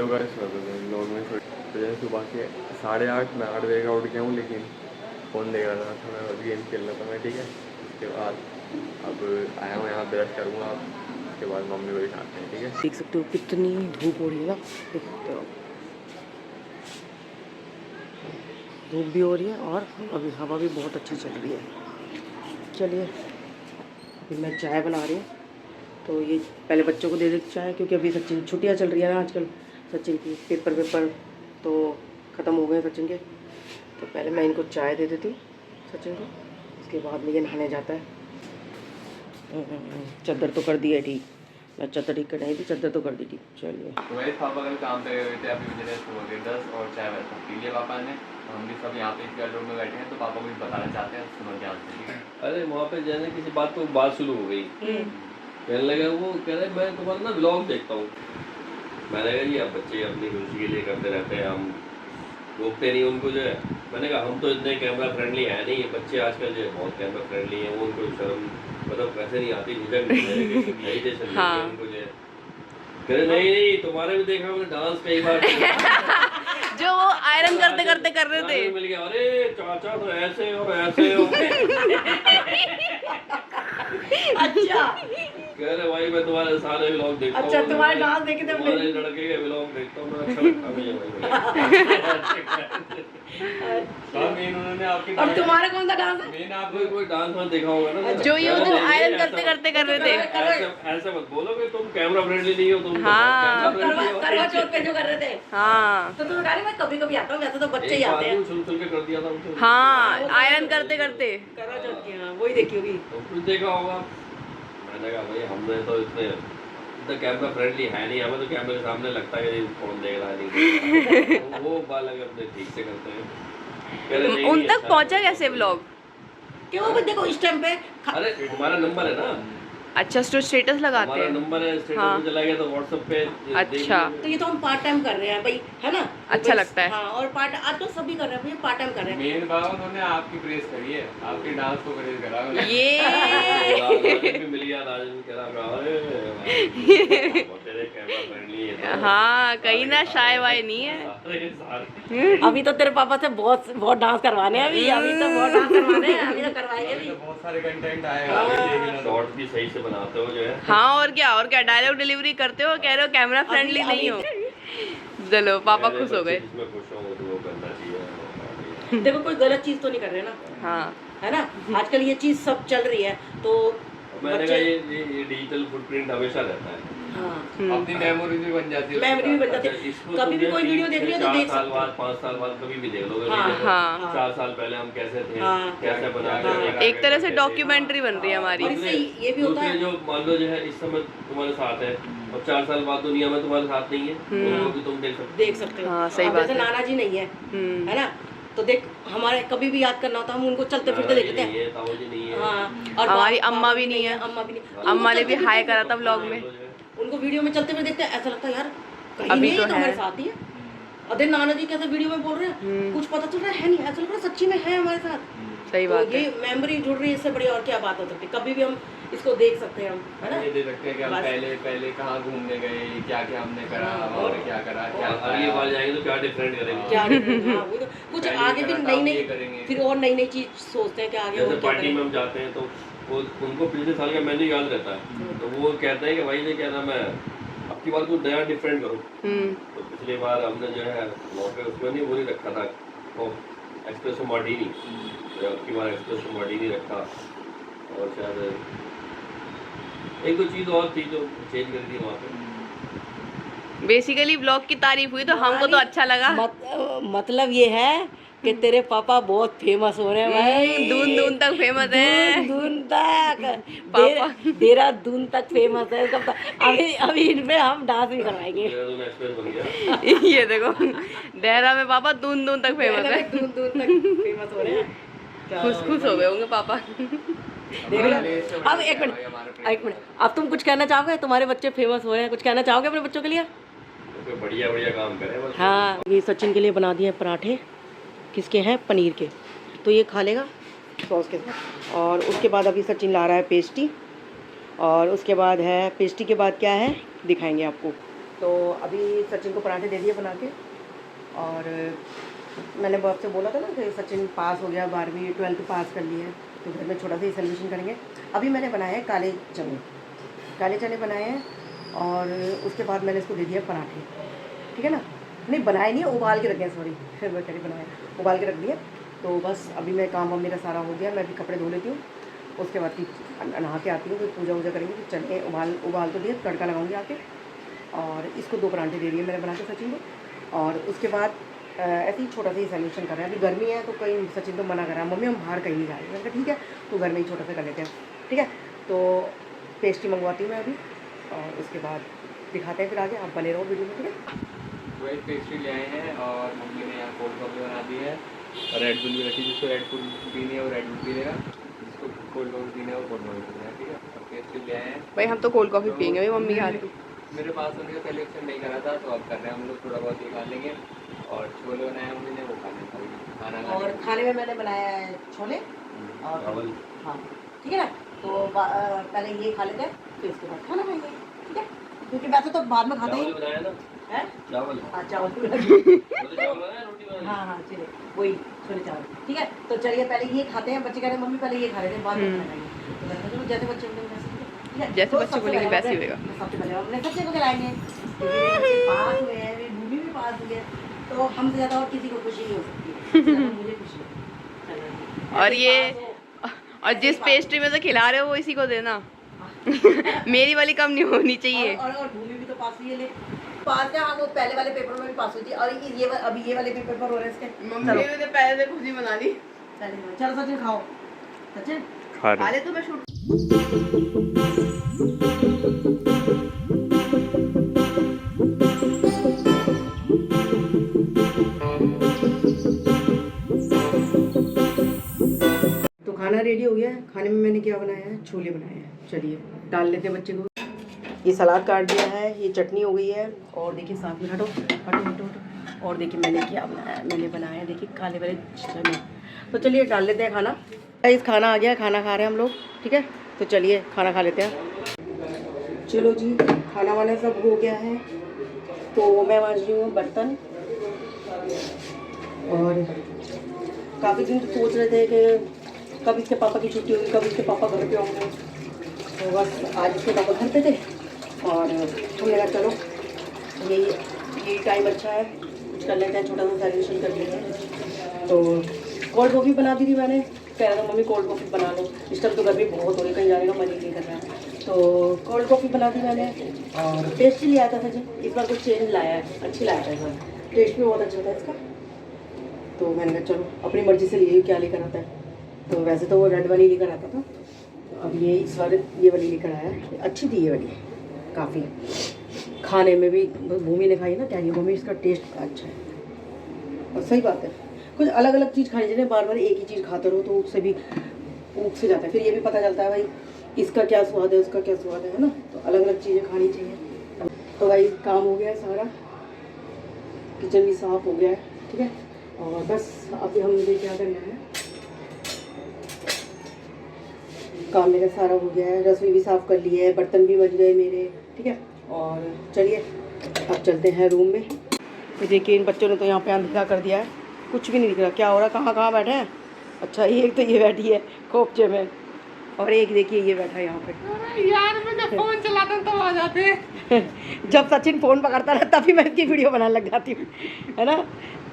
Guys लोग में तो जैसे सुबह के 8:30 मैं 8 बजे का उठ गया हूँ, लेकिन फ़ोन देख रहा था, थोड़ा गेम खेल रहा था मैं, ठीक है। उसके बाद अब आया हूँ यहाँ, ब्रश करूँगा, उसके बाद मम्मी को दिखाते हैं, ठीक है। देख सकते हो कितनी धूप हो रही है ना, देख सकते हो धूप भी हो रही है और अभी हवा भी बहुत अच्छी चल रही है। चलिए अभी मैं चाय बना रही हूँ, तो ये पहले बच्चों को दे देती चाय, क्योंकि अभी सचिन छुट्टियाँ चल रही है ना आजकल, सचिन की पेपर तो ख़त्म हो गए सचिन के, तो पहले मैं इनको चाय दे देती हूँ सचिन को, उसके बाद ये नहाने जाता है। चद्दर तो कर दी है ठीक, मैं चद्दर ठीक करनी थी, चद्दर तो कर दी थी। चलिए वही पापा कल काम पे गए थे, अभी मुझे सुबह के 10 और चाय वैसा पी लिया पापा ने। हम भी सब यहाँ पे इस रूम में बैठे हैं, तो पापा कुछ बताना चाहते हैं, सुनो ध्यान से, ठीक है। अरे वहाँ पे जाने किसी बात तो बात शुरू हो गई, कहने लगा वो, कह रहे मैं तुम्हारा ना ब्लॉग देखता हूँ। मैंने कहा जी अब बच्चे अपनी खुशी के लिए करते रहते हैं, हम रोकते नहीं उनको जो है। मैंने कहा हम तो इतने कैमरा फ्रेंडली है नहीं, बच्चे आजकल जो है बहुत कैमरा फ्रेंडली हैं, वो उनको शर्म मतलब कैसे नहीं आती, झिझक नहीं है मेडिटेशन उनको जो है। कह रहे नहीं तुम्हारे भी देखा मैंने डांस कई बार जो वो आयरन करते करते कर रहे थे, मिल गया, अरे चाचा तो ऐसे और ऐसे हो। अच्छा कह रहे भाई मैं तुम्हारे सारे व्लॉग देखता हूँ। अच्छा तुम्हारे डांस देखे थे, तुम्हारे लड़के के व्लॉग देखता हूँ मैं, अच्छा लगता है मुझे भाई। मेन उन्होंने आपके और तुम्हारा कौन सा डांस है? मेन आप कोई डांस मत देखा होगा ना, जो ये उधर आयरन करते करते कर रहे थे। ऐसे मत बोलो कि तुम कैमरा फ्रेंडली नहीं हो, तुम हाँ करवा चौथ पे जो कर रहे थे, हाँ तो तुम कह रहे मैं कभी कभी आता हूँ, वैसे तो बच्चे ही आते हैं। सुन के कर दिया था उनको। हाँ आयरन करते करते करवा चौथ की, हाँ वही देखी होगी। तो कुछ देखा होगा। मैंने कहा भाई हमने तो इतने कैमरा फ्रेंडली है नहीं, हमें तो कैमरे के सामने लगता है कि कौन देख रहा है नहीं देख रहा। वो बालक अपने ठीक से करते हैं। उन तक पहुंचा कैसे व्लॉग? क्यों भाई देखो इस टाइम पे अरे हमारा नंबर है ना, अच्छा स्टेटस लगाते हमारा हैं। नंबर है, स्टेटस हाँ। पे चला गया तो व्हाट्सएप पे अच्छा तो ये तो हम पार्ट टाइम कर रहे हैं भाई, है ना। अच्छा लगता है। हाँ और पार्ट आजकल सभी कर रहे हैं भाई, पार्ट टाइम कर रहे हैं। मेन बाबा उन्होंने आपकी प्रेस करी है, आपके डांस को प्रेस करा उन्होंने। ये राजन भी मिल गया, राजन कह रहा अरे तेरे कैमरा फ्रेंडली है। हाँ कहीं ना शाय वाय नहीं है। अभी तो तेरे पापा से बहुत डांस करवाने हैं, अभी तो बहुत डांस करवाने हैं, अभी तो करवाएंगे भी। बहुत सारे कंटेंट आएगा, शॉर्ट्स भी सही से बनाते हो जो है। हाँ और क्या डायलॉग डिलीवरी करते हो, कह रहे हो कैमरा फ्रेंडली नहीं हो। चलो पापा खुश हो गए। इसमें खुश हो तो वो करना चाहिए। देखो कोई गलत चीज तो नहीं कर रहे ना, हाँ है ना। आजकल ये चीज सब चल रही है, तो मैंने कहा ये डिजिटल फुटप्रिंट हमेशा रहता है। हाँ अपनी मेमोरी भी बन जाती है, मेमोरी भी बन जाती है। कभी भी कोई वीडियो देख रही हो तो देख 4 साल सकते बाद हो। 5 साल बाद कभी भी देख लोगे। हाँ, हाँ। 4 साल पहले हम कैसे थे, हाँ। कैसे बनाते थे। एक तरह से डॉक्यूमेंट्री बन रही है हमारी। और इससे ये भी होता है, जो मान लो जो है इस समय तुम्हारे साथ है और 4 साल बाद दुनिया में तुम्हारे साथ नहीं है, तो भी तुम देख सकते हो। हो। हाँ, सही अब बात जैसे है। नाना जी नहीं है, है ना, तो देख हमारे कभी भी याद करना होता है, हम उनको चलते फिरते देखते हैं। ताऊ जी नहीं है। हाँ और हमारी अम्मा भी नहीं है, अम्मा भी नहीं। अम्मा ने भी हाय करा था व्लॉग में। उनको वीडियो में चलते हुए देखते हैं, ऐसा लगता है यार कहीं अभी नहीं तो है, तो है। हमारे साथ ही है। अरे नाना जी कैसे वीडियो में बोल रहे हैं, कुछ पता चल रहा है नहीं, ऐसा लग रहा है सच्ची में है हमारे साथ। सही तो बात है। ये मेमोरी जुड़ रही है, इससे बड़ी और क्या बात हो सकती है। कभी भी हम इसको देख सकते हैं, हम है ना। ये दे सकते हैं कि हम बस। पहले कहाँ घूमने गए, क्या क्या हमने करा, और क्या करा, क्या अगली बार जाएंगे तो क्या डिफरेंट करेंगे। क्या different, हाँ, वही तो कुछ पहले आगे करा फिर था, नई अब ये नई करेंगे। फिर और नई चीज सोचते हैं कि आगे जैसे और क्या पार्टी में करें। हम जाते हैं तो वो उनको पिछले साल का मेन्यू याद रहता है, तो वो कहते हैं कि भाई ये क्या नाम है अब की बार कुछ नया डिफरेंट करो। तो पिछली बार हमने जो है मौके उसमें नहीं वो नहीं रखा था एक्सप्रेसो मार्टिनी, तो अब की बार एक्सप्रेसो मार्टिनी रखा, और शायद एक दो चीज़ और थी जो चेंज कर दी वहाँ पे। बेसिकली ब्लॉग की तारीफ हुई तो हमको तो अच्छा लगा। मतलब ये है कि तेरे पापा बहुत फेमस हो रहे हैं भाई, दून दून तक फेमस है। दून तक पापा। देहरादून तक फेमस है। अभी इनमें हम डांस भी करवाएंगे। देहरादून एक्सप्रेस बन गया। ये देखो देहरा में पापा दून दून तक फेमस है। दून दून तक फेमस हो रहे हैं। खुश हो गए होंगे पापा। देख लो। अब एक मिनट अब तुम कुछ कहना चाहोगे? तुम्हारे बच्चे फेमस हो रहे हैं, कुछ कहना चाहोगे अपने बच्चों के लिए? तो बढ़िया बढ़िया काम करें बस। हाँ ये सचिन के लिए बना दिए पराठे, किसके हैं? पनीर के। तो ये खा लेगा सॉस के साथ। और उसके बाद अभी सचिन ला रहा है पेस्ट्री, और उसके बाद है पेस्ट्री के बाद क्या है दिखाएंगे आपको। तो अभी सचिन को पराठे दे दिए बना के। और मैंने आपसे बोला था ना कि सचिन पास हो गया 12वीं 12th पास कर लिया है, तो घर में छोटा सा ही सेलिब्रेशन करेंगे। अभी मैंने बनाए हैं काले चने बनाए हैं, और उसके बाद मैंने इसको दे दिया पराठे, ठीक है ना। नहीं बनाए नहीं, उबाल के रखे हैं, सॉरी मैं कह रही बनाया, उबाल के रख दिया। तो बस अभी मैं काम मेरा सारा हो गया, मैं भी कपड़े धो लेती हूँ, उसके बाद नहा के आती हूँ, फिर पूजा वूजा करेंगे। फिर चने उबाल तो दिए, तड़का लगाऊंगी आके। और इसको 2 पराठे दे दिए मैंने बना के सचिन को। और उसके बाद ऐसे ही छोटा सा ही सेलिब्रेशन कर रहे हैं। अभी गर्मी है तो कहीं सचिन तो मना कर रहा है, मम्मी हम बाहर कहीं नहीं जा रहे हैं। मैंने कहा ठीक है, तो घर में ही छोटा सा कर लेते हैं, ठीक है। तो पेस्ट्री मंगवाती हूँ मैं अभी, और उसके बाद दिखाते हैं फिर आगे। आप बने रहो वीडियो में, ठीक है। वही पेस्ट्री ले आए हैं, और मम्मी ने यहाँ कोल्ड कॉफ़ी बना दी है, और रेड बुल भी रखी। जिसको रेड बुल पीनी है वो रेड बुल पी लेगा, जिसको कोल्ड कॉफ़ी पीनी है वो कोल्ड कॉफ़ी पीना है, ठीक है। और पेस्ट्री ले आए हैं भाई, हम तो कोल्ड कॉफ़ी पियेंगे भाई, मम्मी हाथ की। मेरे पास होने का सिलेक्शन नहीं करा था, तो अब कर रहे हैं हम लोग, थोड़ा बहुत ही खा लेंगे। और छोले बनाए मम्मी ने, वो खाना और खाने में मैंने बनाया है छोले और चावल। हाँ, ठीक है ना। तो पहले ये खा लेते हैं, फिर इसके बाद खाना खाएंगे, ठीक है। क्योंकि वैसे तो बाद में खाते चावल ही बनाया ना, है। चावल। हाँ, चावल चावल बनाया, रोटी बनाई। हाँ चलिए, वही छोले चावल, ठीक है। तो चलिए पहले ये खाते हैं। बच्चे कह रहे हैं मम्मी पहले ये खा लेते हैं, बाद में खाना खाएंगे। तो मैंने कहा चलो जैसे बच्चे बोलेंगे वैसे, ठीक है। जैसे तो बच्चे सबसे बोलेंगे पहले वैसे ही होगा। सबसे पहले अपने बच्चे को खिलाएंगे, क्योंकि मेरे बच्चे पास हुए हैं, मेरी भूमि भी पास हुई है, तो हमसे ज़्यादा और किसी को खुशी नहीं हो सकती है, सबसे ज़्यादा मुझे खुशी है। चलो, और ये ऐसे पास हो, और जिस ऐसे पास पेस्ट्री में से खिला रहे हो वो इसी को देना। मेरी वाली कम नहीं होनी चाहिए। और भूमि भी तो पास हुई है, ले पास है। हाँ, वो पहले वाले पेपर में भी पास हुई थी, और अभी ये वाले पेपर पर हो रहे हैं इसके। मम्मी ने पहले से खुशी बना ली। चलो सचिन खाओ, सचिन खा खा ले तो मैं शूट। तो खाना रेडी हो गया है। खाने में मैंने क्या बनाया है, छोले बनाए हैं। चलिए डाल लेते हैं बच्चे को। ये सलाद काट दिया है, ये चटनी हो गई है, और देखिए साथ में हटो हटो हटो हटो। और देखिए मैंने क्या बनाया है, मैंने बनाया है देखिए काले वाले चने। तो चलिए डाल लेते हैं खाना। इस खाना आ गया, खाना खा रहे हैं हम लोग, ठीक है। तो चलिए खाना खा लेते हैं। चलो जी, खाना वाना सब हो गया है। तो मैं मांज रही हूँ बर्तन, और काफ़ी दिन तो सोच रहे थे कि कब इसके पापा की छुट्टी होगी, कब इसके पापा घर पे होंगे। तो बस आज इसके पापा घर पे थे, और हमने कहा चलो यही टाइम अच्छा है, कुछ कर लेते हैं, छोटा सा सेलिब्रेशन कर लेते हैं। तो कोल्ड कॉफ़ी बना दी थी मैंने, कह रहा था मम्मी कोल्ड कॉफ़ी बना लो। इस टाइम तो गर्मी बहुत हो रही, कहीं जाने का मन ही नहीं कर रहा है। तो कोल्ड कॉफ़ी बना दी मैंने, और टेस्ट ही लिया था सचिन, इस बार कुछ चेंज लाया है, अच्छी लाया था इस बार, टेस्ट भी बहुत अच्छा था इसका। तो मैंने कहा चलो अपनी मर्ज़ी से लिए क्या लेकर आता है। तो वैसे तो वो रेड वाली लेकर आता था, अब ये इस बार ये वाली लेकर आया है। अच्छी थी ये वाली, काफ़ी खाने में भी। भूमि ने खाई ना, क्या नहीं भूमि, इसका टेस्ट अच्छा है। और सही बात है, कुछ अलग अलग चीज़ खानी चाहिए, बार बार एक ही चीज़ खाते रहो तो उससे भी ऊख से जाता है। फिर ये भी पता चलता है भाई इसका क्या स्वाद है, उसका क्या स्वाद है ना। तो अलग अलग चीज़ें खानी चाहिए। तो भाई काम हो गया है सारा, किचन भी साफ़ हो गया है, ठीक है। और बस अभी हम मुझे क्या करना है, काम मेरा सारा हो गया है, रसोई भी साफ़ कर ली है, बर्तन भी बच गए मेरे, ठीक है। और चलिए अब चलते हैं रूम में। तो देखिए इन बच्चों ने तो यहाँ पे अंधेरा कर दिया है, कुछ भी नहीं दिख रहा क्या हो रहा, कहाँ कहाँ बैठे हैं। अच्छा एक तो ये बैठी है खोपचे में, और एक देखिए ये बैठा है यहाँ पे। यार मैं जब फोन चलाता हूँ तब आ जाते हैं। जब सचिन फ़ोन पकड़ता है तभी मैं इसकी वीडियो बनाने लग जाती हूँ, है ना।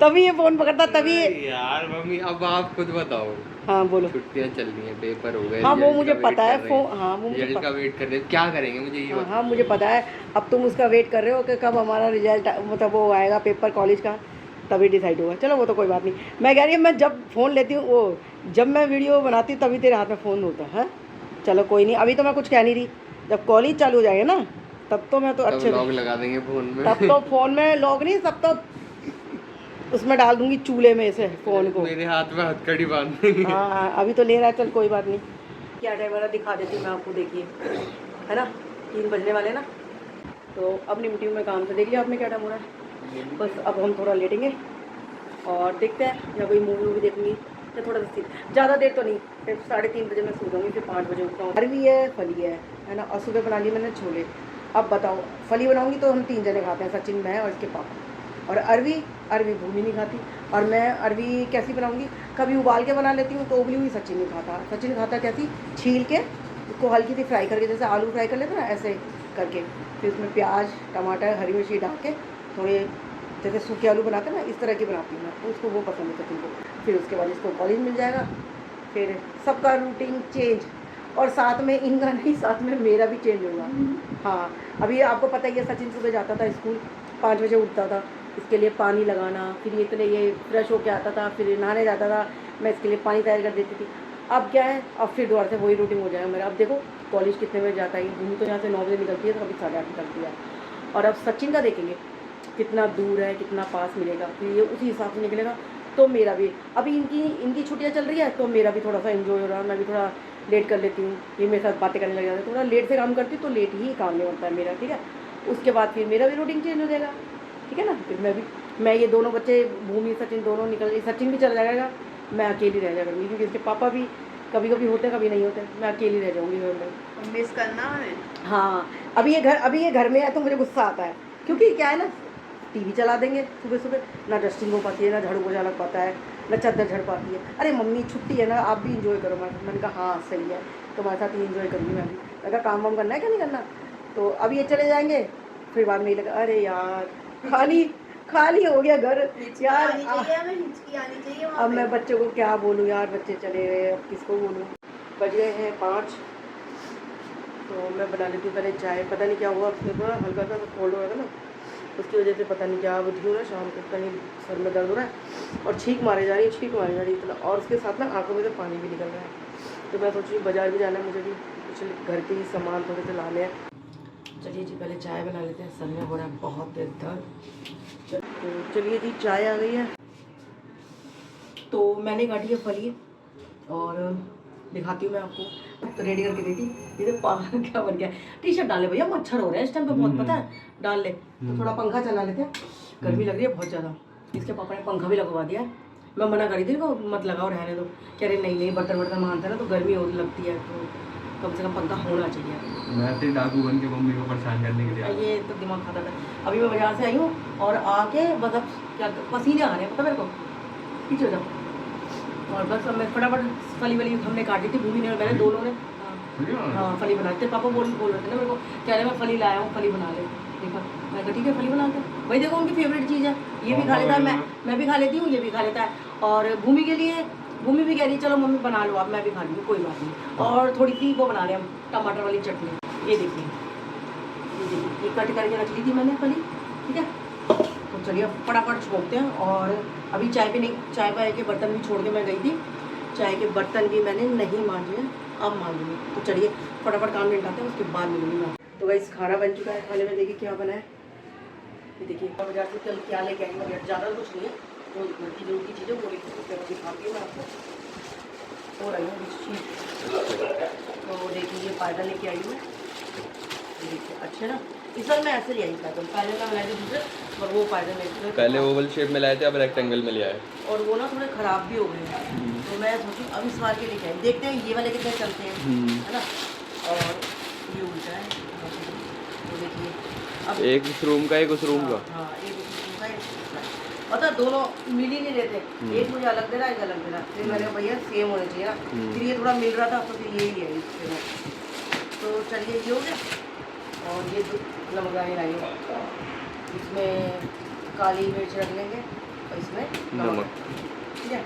तभी ये फ़ोन पकड़ता, तभी यार मम्मी अब आप खुद बताओ। हाँ बोलो। छुट्टियां चल रही हैं, पेपर हो गए। हाँ वो रिजल्ट मुझे का पता वेट है, कर रहे हैं। हाँ वो मुझे रिजल्ट का वेट कर रहे हैं, क्या करेंगे मुझे ये हाँ बताओ। हाँ मुझे पता है। अब तुम उसका वेट कर रहे हो कि कब हमारा रिजल्ट, मतलब वो आएगा पेपर कॉलेज का, तभी डिसाइड होगा। चलो वो तो कोई बात नहीं। मैं कह रही हूँ मैं जब फ़ोन लेती हूँ, वो जब मैं वीडियो बनाती हूँ तभी तेरे हाथ में फ़ोन होता है। चलो कोई नहीं, अभी तो मैं कुछ कह नहीं रही, जब कॉलेज चालू हो जाएगा ना तब तो मैं तो अच्छे लॉग लगा देंगे फ़ोन में। तब तो फ़ोन में लॉग नहीं, तब तो उसमें डाल दूंगी चूल्हे में से फ़ोन को। मेरे हाथ में हथकड़ी बांध देंगे। हाँ अभी तो ले रहा है, चल कोई बात नहीं। क्या टाइम वाला दिखा देती हूँ मैं आपको, देखिए है ना, 3 बजने वाले ना। तो अब निपटी हूँ मैं काम से, देख लिया आपने क्या टाइम हो रहा है। बस अब हम थोड़ा लेटेंगे और देखते हैं, या कोई मूवी वूवी देखूँगी, या थोड़ा सा ज़्यादा देर तो नहीं, फिर 3:30 बजे मैं सो जाऊँगी, फिर 5 बजे उठता हूँ। अरवी है, फली है ना। और सुबह बना ली मैंने छोले। अब बताओ, फली बनाऊंगी तो हम 3 जने खाते हैं, सचिन, मैं और इसके पापा। और अरवी भूमि नहीं खाती। और मैं अरवी कैसी बनाऊंगी, कभी उबाल के बना लेती हूँ तो उबली हुई सचिन नहीं खाता। सचिन खाता कैसी, छील के उसको हल्की सी फ्राई करके, जैसे आलू फ्राई कर लेते हैं ना, ऐसे करके, फिर उसमें प्याज, टमाटर, हरी मिर्ची डाल के थोड़े जैसे सूखे आलू बनाते हैं ना, इस तरह की बनाती हूँ मैं, तो उसको वो पसंद है सचिन को। फिर उसके बाद इसको कॉलेज मिल जाएगा, फिर सबका रूटीन चेंज, और साथ में इनका नहीं, साथ में मेरा भी चेंज होगा। हाँ, अभी आपको पता ही है, सचिन सुबह जाता था स्कूल, 5 बजे उठता था, इसके लिए पानी लगाना, फिर ये फ्रेश होके आता था, फिर नहाने जाता था, मैं इसके लिए पानी तैयार कर देती थी। अब क्या है, अब फिर दोबारा से वही रूटीन हो जाएगा मेरा। अब देखो कॉलेज कितने बजे जाता है, भूमि तो यहाँ से 9 बजे निकलती है, तो कभी 8:30 निकलती है। और अब सचिन का देखेंगे कितना दूर है, कितना पास मिलेगा, फिर ये उसी हिसाब से निकलेगा। तो मेरा भी अभी इनकी छुट्टियाँ चल रही है, तो मेरा भी थोड़ा सा एंजॉय हो रहा है, मैं भी थोड़ा लेट कर लेती हूँ, ये मेरे साथ बातें करने लग जाते हैं, थोड़ा लेट से काम करती हूँ तो लेट ही काम नहीं होता है मेरा, ठीक है। उसके बाद फिर मेरा भी रूटीन चेंज हो जाएगा, ठीक है ना। फिर मैं ये दोनों बच्चे, भूमि सचिन दोनों निकल, सचिन भी चला जाएगा, मैं अकेली रह जाएगा, क्योंकि इसके पापा भी कभी कभी होते, कभी नहीं होते, मैं अकेली रह जाऊँगी घर में। मिस करना है। हाँ, अभी ये घर में है तो मुझे गुस्सा आता है, क्योंकि क्या है ना, टीवी चला देंगे सुबह सुबह, ना डस्टिंग हो पाती है, ना झाड़ू पोछा लग पाता है, ना चादर झड़ पाती है। अरे मम्मी छुट्टी है ना, आप भी इंजॉय करो। मैंने कहा हाँ सही है, तुम्हारे साथ ही इंजॉय करूँगी मैं भी। मैं कहा काम वाम करना है क्या नहीं करना। तो अब ये चले जाएंगे, फिर बाद में ये लगा अरे यार खाली हो गया घर यार। अब मैं बच्चों को क्या बोलूँ यार, बच्चे चले गए, अब किसको बोलूँ। बज गए हैं 5, तो मैं बना लेती हूँ पहले चाय। पता नहीं क्या हुआ, फिर थोड़ा हल्का सा कोल्ड हो गया था ना, उसकी वजह से पता नहीं क्या बुद्धि हो रहा है, शाम को कहीं सर में दर्द हो रहा है और छींक मारे जा रही है इतना, और उसके साथ ना आंखों में से पानी भी निकल रहा है। तो मैं सोच रही हूँ बाज़ार भी जाना है मुझे भी, कुछ घर के ही सामान थोड़े से लाने हैं। चलिए जी पहले चाय बना लेते हैं, सर में हो रहा है बहुत देर दर्द। तो चलिए जी चाय आ गई है। तो मैंने काटी है फली, और दिखाती हूँ मैं आपको, तो रेडी करके देती। ये तो पागल क्या बन गया, टी शर्ट डाले भैया, मच्छर हो रहे हैं इस टाइम पे बहुत, पता है, डाल ले। तो थोड़ा पंखा चला लेते हैं, गर्मी लग रही है बहुत ज़्यादा। इसके पापा ने पंखा भी लगवा दिया है, मैं मना करी थी इनको मत लगाओ, रहने दो। कह रहे नहीं बर्तन मानते ना, तो गर्मी और लगती है, तो कम से कम पंखा होना चाहिए। मैं तो डाकू बन के मम्मी को परेशान करने के लिए ये तो दिमाग खाता था। अभी मैं बाजार से आई हूँ और आके बस अब क्या पसीने आ रहे हैं, पता मेरे को, पीछे हो जाओ। और बस मैं फटाफट फली वली हमने काटी थी, भूमि ने और मैंने दोनों ने। हाँ फली बनाते थे, पापा बोल रहे थे ना मेरे को, कह रहे मैं फली लाया हूँ, फली बना ले। देखा, मैं कहा ठीक है फली बनाते हैं भाई, देखो उनकी फेवरेट चीज़ है, ये भी खा लेता है, मैं भी खा लेती हूँ, ये भी खा लेता है। और भूमि के लिए, भूमि भी कह रही चलो मम्मी बना लो आप, मैं भी खा लूँगी, कोई बात नहीं। और थोड़ी सी वो बना रहे हम टमाटर वाली चटनी, ये देखिए ये कट करके रख ली थी मैंने फली, ठीक है। तो चलिए फटाफट छोड़ते हैं। और अभी चाय पे के बर्तन भी छोड़ के मैं गई थी, चाय के बर्तन भी मैंने नहीं मांजे हैं, अब मांजूंगी। तो चलिए फटाफट काम निपटाते हैं, उसके बाद मिलूंगी मैं। तो गाइस खाना बन चुका है, खाने में देखिए क्या बना है, ये देखिए बाजार से कल क्या लेके आई हूँ, ज़्यादा कुछ नहीं है, तो घर की जरूरत की चीज़ें वो लेके दिखाती हूँ मैं आपको। हो रही है तो देखिए ये पायदा लेके आई हूँ, देखिए अच्छे ना, इस बार मैं ऐसे ले आई पैदल, पहले मैं लाए थे दूसरे, और वो पैदल लेके पहले ओवल शेप में लाए थे, अब रेक्टेंगल में ले आए, और वो ना थोड़े ख़राब भी हो गए हैं। तो मैं सोचूं अब इस बार के लेके आई, देखते हैं ये वाले कितने चलते हैं, है ना। और ये उल्टा है, तो देखिए अब एक उस रूम का, एक उस रूम का। हाँ एक उस रूम का, एक उस रूम का, पता दोनों मिल ही नहीं रहते, एक मुझे अलग दे रहा है, एक अलग दे रहा है। फिर मैंने भैया सेम होने चाहिए ना, फिर ये थोड़ा मिल रहा था, तो फिर यही है इससे में। तो चलिए ये हो गया। और ये नमक लाएंगे, इसमें काली मिर्च रख लेंगे और इसमें नमक, ठीक है।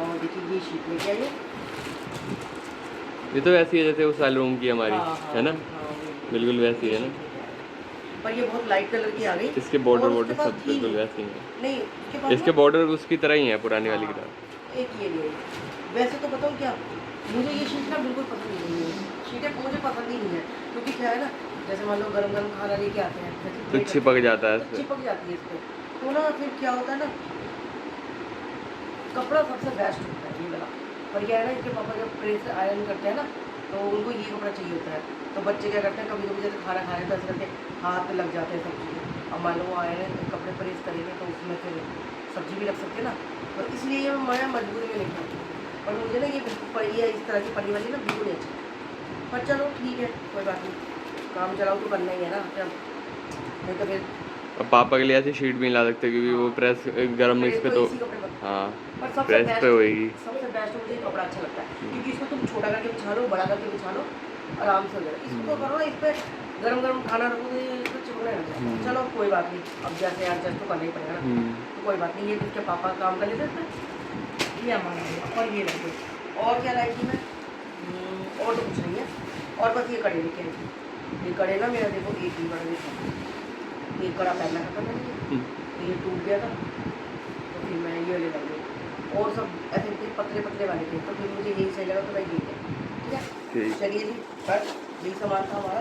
और देखिए ये शीट लेके आइए, ये तो वैसी है जैसे उस वाले रूम की हमारी, है ना, बिल्कुल वैसी है ना, पर ये बहुत लाइट कलर की आ गई। इसके बॉर्डर सब बिल्कुल वैसे ही है, नहीं इसके बॉर्डर उसकी तरह ही है पुरानी वाली की तरह। एक ये लिए, वैसे तो बताऊँ क्या, मुझे ये शीट ना बिल्कुल पसंद नहीं है, शीटें मुझे पसंद ही नहीं है, क्योंकि क्या है ना, जैसे मान लो गरम गरम खाना लेके आते हैं तो चिपक जाता है, चिपक जाती है इस पर, तो ना फिर क्या होता है ना, कपड़ा सबसे बेस्ट होता है ये वाला। पर क्या है ना, इसके पापा जब प्रेस से आयरन करते हैं ना, तो उनको ये कपड़ा चाहिए होता है। तो बच्चे क्या करते हैं, कभी कभी जैसे खाना खा रहे हैं तो ऐसे करके हाथ में लग जाते हैं सब चीज़ें, अब मान लो वो आयरन कपड़े प्रेस करेंगे तो उसमें फिर सब्जी भी रख सकते हैं ना, तो इसलिए ये मैं मजबूरी में नहीं खाती। और मुझे ना ये इस तरह की पड़ी वाली ना बिल्कुल नहीं अच्छी, पर चलो ठीक है कोई बात नहीं, काम चलाओ तो करना ही है ना, जब नहीं तो फिर अब पापा के लिए ऐसी शीट भी नहीं ला सकते क्योंकि वो प्रेस गर्म इस पे तो इसी कपड़े पर। हाँ पर सबसे प्रेस बेस्ट पे होएगी। सबसे बेस्ट मुझे कपड़ा अच्छा लगता है क्योंकि इसको तुम छोटा करके बिछा लो, बड़ा करके बिछा लो, आराम से हो जाएगा। इसको तो करो ना, इस पर गरम गरम खाना रखो तो ये इसको चिपकने लग जाएगा। चलो कोई बात नहीं, अब जैसे एडजस्ट तो करना ही पड़ेगा ना, तो कोई बात नहीं। ये जिसके पापा काम कर लेते थे ये हमारा, और ये रख दो। और क्या लाई थी मैं, और तो कुछ नहीं है, और बस ये कड़े लेके आई थी। ये कड़े ना मेरा देखो एक ही कड़ा देखो, एक कड़ा पहनना था मैंने, तो ये टूट गया था तो फिर मैं ये ले लगी। और सब ऐसे पतले पतले वाले थे तो फिर मुझे यही सही लगा तो मैं ये लिया। ठीक है, चलिए जी, बस यही सामान था हमारा।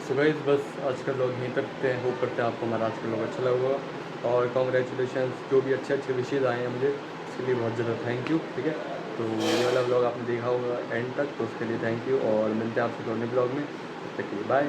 सो गाइस बस आज का ब्लॉग यहीं तक करते हैं। होप करते हैं आपको हमारा आज का ब्लॉग अच्छा लगा होगा और कॉन्ग्रेचुलेशंस जो भी अच्छे अच्छे विशेज़ आए हैं मुझे, उसके लिए बहुत ज़्यादा थैंक यू। ठीक है, तो ये वाला ब्लॉग आपने देखा होगा एंड तक, तो उसके लिए थैंक यू और मिलते हैं आपसे अगले ब्लॉग में। तब तक के लिए बाय।